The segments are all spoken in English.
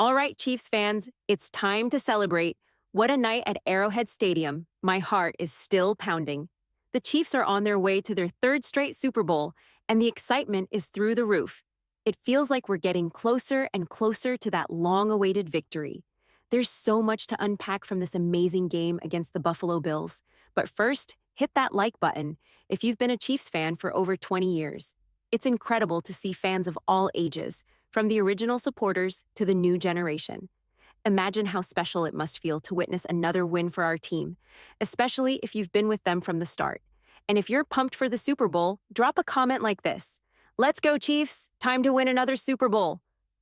All right, Chiefs fans, it's time to celebrate. What a night at Arrowhead Stadium. My heart is still pounding. The Chiefs are on their way to their third straight Super Bowl, and the excitement is through the roof. It feels like we're getting closer and closer to that long-awaited victory. There's so much to unpack from this amazing game against the Buffalo Bills. But first, hit that like button if you've been a Chiefs fan for over 20 years. It's incredible to see fans of all ages, from the original supporters to the new generation. Imagine how special it must feel to witness another win for our team, especially if you've been with them from the start. And if you're pumped for the Super Bowl, drop a comment like this. Let's go, Chiefs! Time to win another Super Bowl!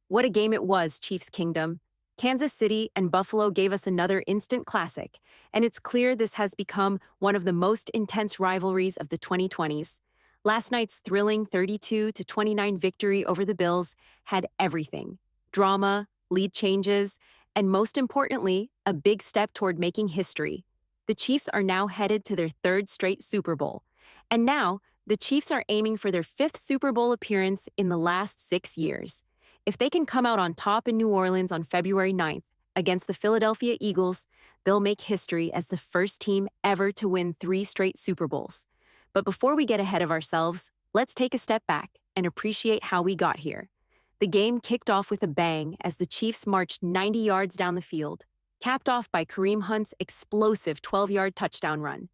What a game it was, Chiefs Kingdom. Kansas City and Buffalo gave us another instant classic, and it's clear this has become one of the most intense rivalries of the 2020s. Last night's thrilling 32-29 victory over the Bills had everything: drama, lead changes, and most importantly, a big step toward making history. The Chiefs are now headed to their third straight Super Bowl. And now, the Chiefs are aiming for their fifth Super Bowl appearance in the last 6 years. If they can come out on top in New Orleans on February 9th against the Philadelphia Eagles, they'll make history as the first team ever to win 3 straight Super Bowls. But before we get ahead of ourselves, let's take a step back and appreciate how we got here. The game kicked off with a bang as the Chiefs marched 90 yards down the field, capped off by Kareem Hunt's explosive 12-yard touchdown run.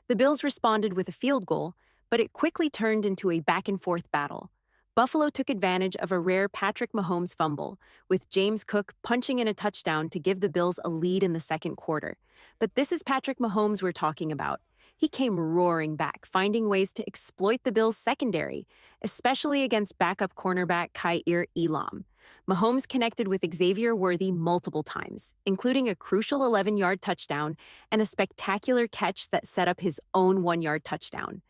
The Bills responded with a field goal, but it quickly turned into a back-and-forth battle. Buffalo took advantage of a rare Patrick Mahomes fumble, with James Cook punching in a touchdown to give the Bills a lead in the second quarter. But this is Patrick Mahomes we're talking about. He came roaring back, finding ways to exploit the Bills' secondary, especially against backup cornerback Kaiir Elam. Mahomes connected with Xavier Worthy multiple times, including a crucial 11-yard touchdown and a spectacular catch that set up his own 1-yard touchdown.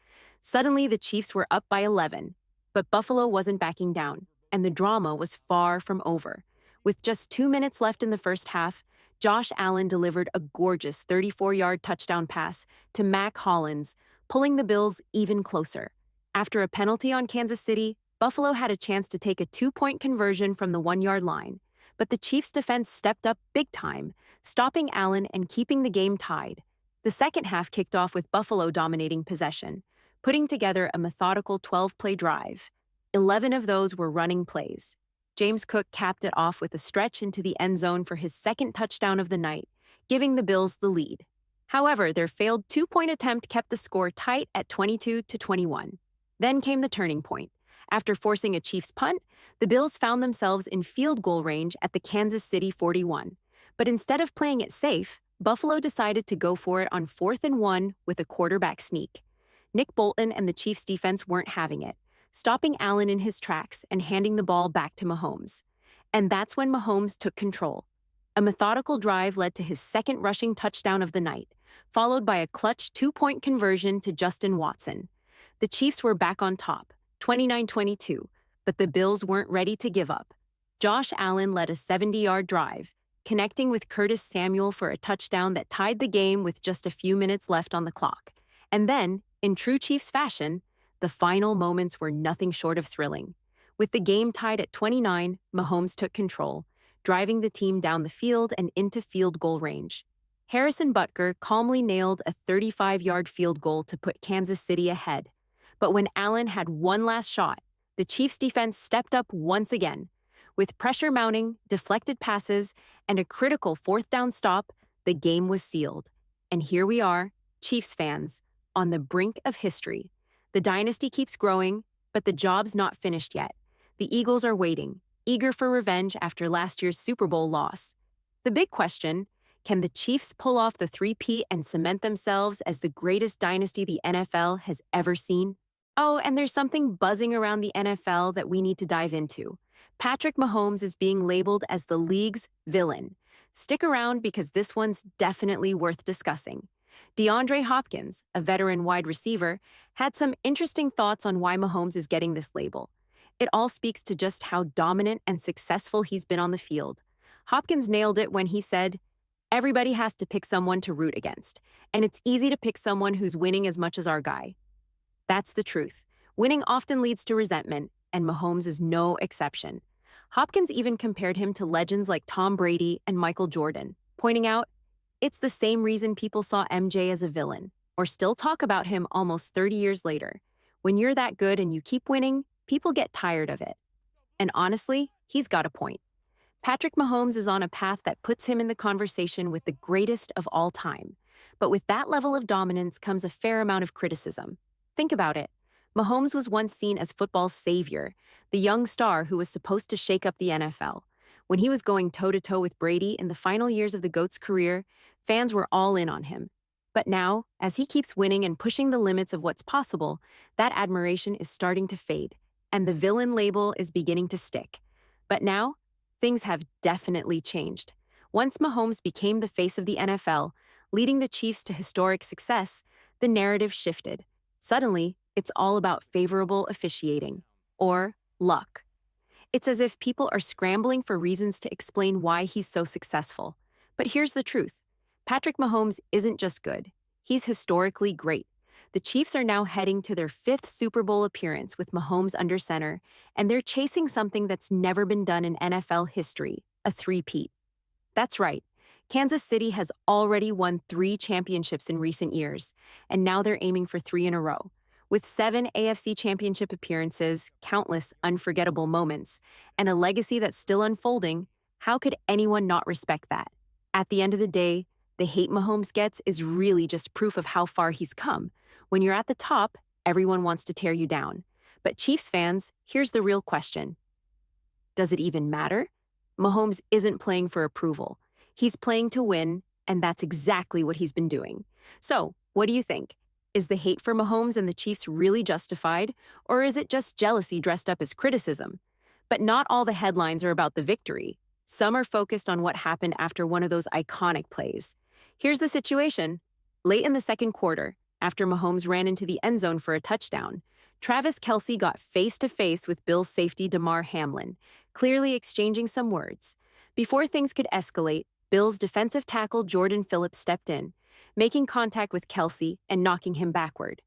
Suddenly, the Chiefs were up by 11, but Buffalo wasn't backing down, and the drama was far from over. With just 2 minutes left in the first half, Josh Allen delivered a gorgeous 34-yard touchdown pass to Mac Hollins, pulling the Bills even closer. After a penalty on Kansas City, Buffalo had a chance to take a 2-point conversion from the 1-yard line, but the Chiefs' defense stepped up big time, stopping Allen and keeping the game tied. The second half kicked off with Buffalo dominating possession, putting together a methodical 12-play drive. 11 of those were running plays. James Cook capped it off with a stretch into the end zone for his second touchdown of the night, giving the Bills the lead. However, their failed 2-point attempt kept the score tight at 22-21. Then came the turning point. After forcing a Chiefs punt, the Bills found themselves in field goal range at the Kansas City 41. But instead of playing it safe, Buffalo decided to go for it on 4th and 1 with a quarterback sneak. Nick Bolton and the Chiefs defense weren't having it, stopping Allen in his tracks and handing the ball back to Mahomes. And that's when Mahomes took control. A methodical drive led to his second rushing touchdown of the night, followed by a clutch 2-point conversion to Justin Watson. The Chiefs were back on top, 29-22, but the Bills weren't ready to give up. Josh Allen led a 70-yard drive, connecting with Curtis Samuel for a touchdown that tied the game with just a few minutes left on the clock. And then, in true Chiefs fashion, the final moments were nothing short of thrilling. With the game tied at 29, Mahomes took control, driving the team down the field and into field goal range. Harrison Butker calmly nailed a 35-yard field goal to put Kansas City ahead. But when Allen had one last shot, the Chiefs' defense stepped up once again. With pressure mounting, deflected passes, and a critical 4th down stop, the game was sealed. And here we are, Chiefs fans, on the brink of history. The dynasty keeps growing, but the job's not finished yet. The Eagles are waiting, eager for revenge after last year's Super Bowl loss. The big question: can the Chiefs pull off the three-peat and cement themselves as the greatest dynasty the NFL has ever seen? Oh, and there's something buzzing around the NFL that we need to dive into. Patrick Mahomes is being labeled as the league's villain. Stick around because this one's definitely worth discussing. DeAndre Hopkins, a veteran wide receiver, had some interesting thoughts on why Mahomes is getting this label. It all speaks to just how dominant and successful he's been on the field. Hopkins nailed it when he said, "Everybody has to pick someone to root against, and it's easy to pick someone who's winning as much as our guy." That's the truth. Winning often leads to resentment, and Mahomes is no exception. Hopkins even compared him to legends like Tom Brady and Michael Jordan, pointing out, it's the same reason people saw MJ as a villain, or still talk about him almost 30 years later. When you're that good and you keep winning, people get tired of it. And honestly, he's got a point. Patrick Mahomes is on a path that puts him in the conversation with the greatest of all time. But with that level of dominance comes a fair amount of criticism. Think about it. Mahomes was once seen as football's savior, the young star who was supposed to shake up the NFL. When he was going toe-to-toe with Brady in the final years of the GOAT's career, fans were all in on him. But now, as he keeps winning and pushing the limits of what's possible, that admiration is starting to fade, and the villain label is beginning to stick. But now, things have definitely changed. Once Mahomes became the face of the NFL, leading the Chiefs to historic success, the narrative shifted. Suddenly, it's all about favorable officiating, or luck. It's as if people are scrambling for reasons to explain why he's so successful. But here's the truth. Patrick Mahomes isn't just good. He's historically great. The Chiefs are now heading to their fifth Super Bowl appearance with Mahomes under center, and they're chasing something that's never been done in NFL history, a three-peat. That's right. Kansas City has already won 3 championships in recent years, and now they're aiming for 3 in a row. With 7 AFC championship appearances, countless unforgettable moments, and a legacy that's still unfolding, how could anyone not respect that? At the end of the day, the hate Mahomes gets is really just proof of how far he's come. When you're at the top, everyone wants to tear you down. But Chiefs fans, here's the real question. Does it even matter? Mahomes isn't playing for approval. He's playing to win, and that's exactly what he's been doing. So, what do you think? Is the hate for Mahomes and the Chiefs really justified, or is it just jealousy dressed up as criticism? But not all the headlines are about the victory. Some are focused on what happened after one of those iconic plays. Here's the situation. Late in the second quarter, after Mahomes ran into the end zone for a touchdown, Travis Kelce got face-to-face with Bills safety Damar Hamlin, clearly exchanging some words. Before things could escalate, Bills defensive tackle Jordan Phillips stepped in, making contact with Kelce and knocking him backward.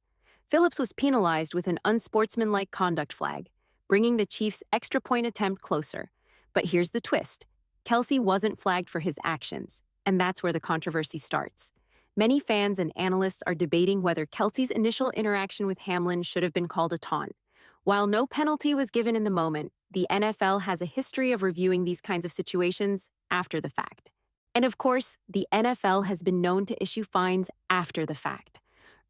Phillips was penalized with an unsportsmanlike conduct flag, bringing the Chiefs' extra point attempt closer. But here's the twist. Kelce wasn't flagged for his actions, and that's where the controversy starts. Many fans and analysts are debating whether Kelce's initial interaction with Hamlin should have been called a taunt. While no penalty was given in the moment, the NFL has a history of reviewing these kinds of situations after the fact. And of course, the NFL has been known to issue fines after the fact.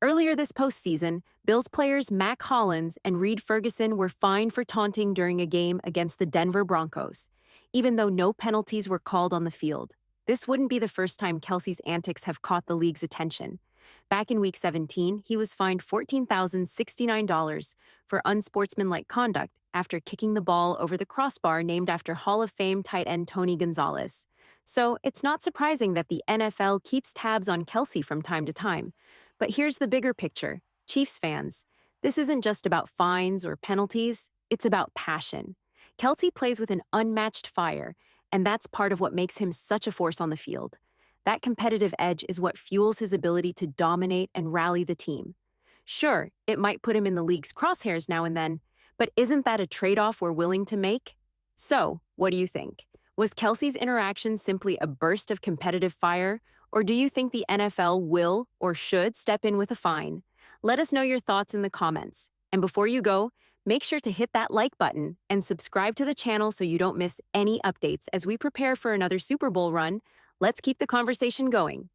Earlier this postseason, Bills players Mac Hollins and Reed Ferguson were fined for taunting during a game against the Denver Broncos, even though no penalties were called on the field. This wouldn't be the first time Kelce's antics have caught the league's attention. Back in Week 17, he was fined $14,069 for unsportsmanlike conduct after kicking the ball over the crossbar named after Hall of Fame tight end Tony Gonzalez. So it's not surprising that the NFL keeps tabs on Kelce from time to time. But here's the bigger picture. Chiefs fans, this isn't just about fines or penalties, it's about passion. Kelce plays with an unmatched fire, and that's part of what makes him such a force on the field. That competitive edge is what fuels his ability to dominate and rally the team. Sure, it might put him in the league's crosshairs now and then, but isn't that a trade-off we're willing to make? So, what do you think? Was Kelce's interaction simply a burst of competitive fire, or do you think the NFL will or should step in with a fine? Let us know your thoughts in the comments. And before you go, make sure to hit that like button and subscribe to the channel so you don't miss any updates as we prepare for another Super Bowl run. Let's keep the conversation going.